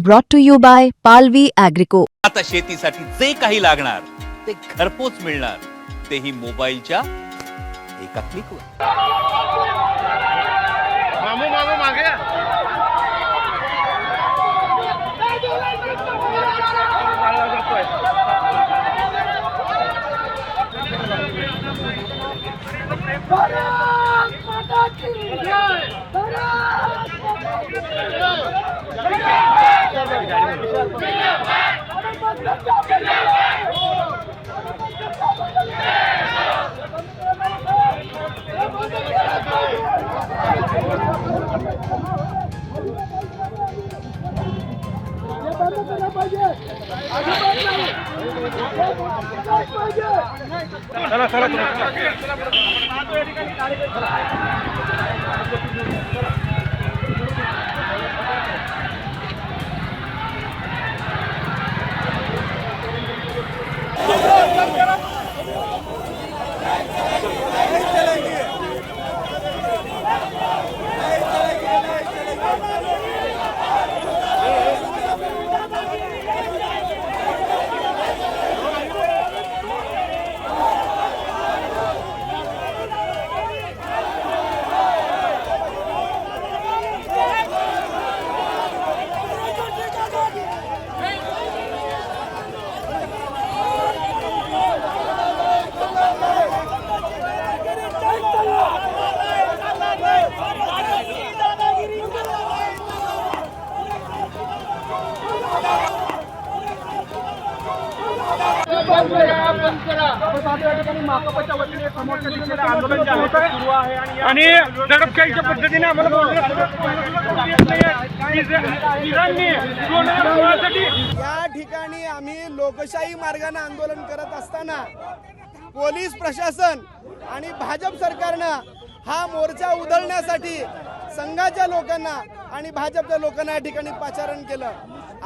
brought to you by Palvi Agrico. आता शेतीसाठी जे काही लागणार ते घरपोच मिळणार, तेही मोबाईलच्या एका क्लिकवर. मामू मामू मागे चला चला आणि दडपशाहीच्या पद्धतीने आम्हाला या ठिकाणी आम्ही लोकशाही मार्गाने आंदोलन करत असताना पोलीस प्रशासन आणि भाजप सरकारनं हा मोर्चा उधळण्यासाठी संघाच्या लोकांना आणि भाजपच्या लोकांना या ठिकाणी पाचारण केलं.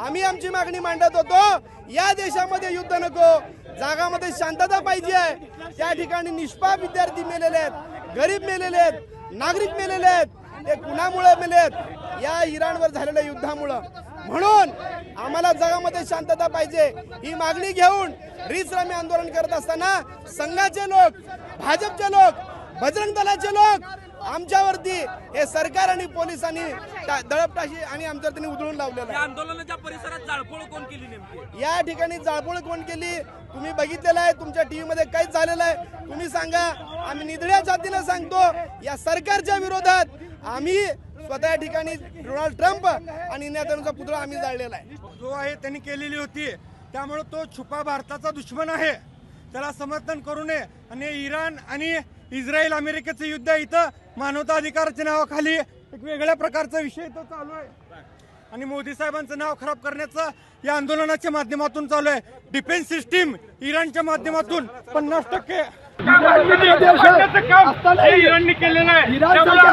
आम्ही आमची मागणी मांडत होतो, या देशामध्ये युद्ध नको, जागामध्ये शांतता पाहिजे आहे. त्या ठिकाणी निष्पाप विद्यार्थी मेलेले आहेत, गरीब मेलेले आहेत, नागरिक मेलेले आहेत. ते कुणामुळे मेलेत? या इराणवर झालेल्या युद्धामुळं. म्हणून आम्हाला जगामध्ये शांतता पाहिजे ही मागणी घेऊन रिसरामी आंदोलन करत असताना संघाचे लोक, भाजपचे लोक, बजरंग दलाचे लोक आमच्यावरती हे सरकार आणि पोलिसांनी दडपशाही आणि आमच्यावरती उधळून लावलेलं आहे. आंदोलनाच्या परिसरात जाळपोळ कोण केली नेमकी? या ठिकाणी जाळपोळ कोण केली तुम्ही बघितलेलं आहे, तुमच्या टीव्ही मध्ये काय झालेलं आहे तुम्ही सांगा. आम्ही निधड्या जातीनं सांगतो, या सरकारच्या विरोधात आम्ही स्वतः या ठिकाणी डोनाल्ड ट्रम्प आणि नेत्यांचा पुतळा आम्ही जाळलेला आहे. जो आहे त्यांनी केलेली होती, त्यामुळे तो छुपा भारताचा दुश्मन आहे, त्याला समर्थन करू नये. आणि इराण आणि इस्रायल अमेरिकेचं युद्ध इथं मानवता अधिकाराच्या नावाखाली एक वेगळ्या प्रकारचा विषय इथं चालू आहे आणि मोदी साहेबांचं नाव खराब करण्याचं या आंदोलनाच्या माध्यमातून चालू आहे. डिफेन्स सिस्टीम इराणच्या माध्यमातून 50% इराणनी केलेलं आहे. मानवता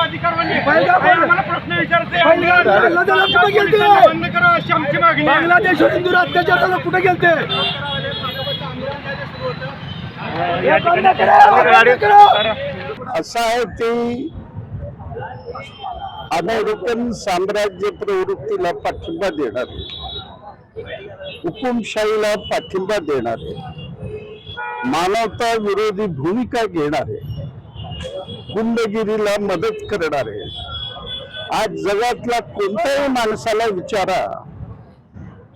अधिकारांनी प्रश्न विचारते, बंद करा अशी आमची मागणी. बांगलादेशवर हिंदू अत्याचाराला कुठे गेलते? असं आहे की अमेरिकन साम्राज्य प्रवृत्तीला पाठिंबा देणारे, हुकुमशाहीला पाठिंबा देणारे, मानवता विरोधी भूमिका घेणारे, गुंडगिरीला मदत करणारे, आज जगातल्या कोणत्याही माणसाला विचारा,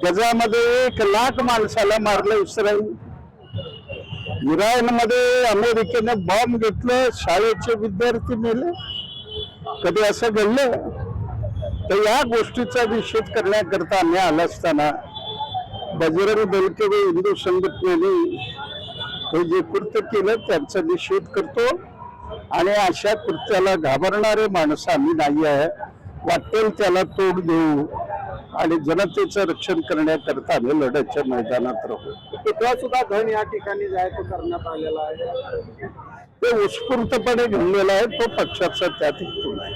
जगामध्ये 1 लाख माणसाला मारलं इस्रायल. इराणमध्ये अमेरिकेने बॉम्ब घेतलं, शाळेचे विद्यार्थी मेले. कधी असं घडलं? तर या गोष्टीचा निषेध करण्याकरता आम्ही आला असताना बजरंग दल किंवा हिंदू संघटनेने हे जे कृत्य केलं त्यांचा निषेध करतो आणि अशा कृत्याला घाबरणारे माणसं आम्ही नाही आहे. वाटेल त्याला तोड देऊ आणि जनतेचं रक्षण करण्याकरता आम्ही लढ्याच्या मैदानात राहू. पुतळा सुद्धा धन या ठिकाणी जायचं करण्यात आलेला आहे. ते उत्स्फूर्तपणे घडलेला आहे, तो पक्षाचा त्यात हेतू नाही.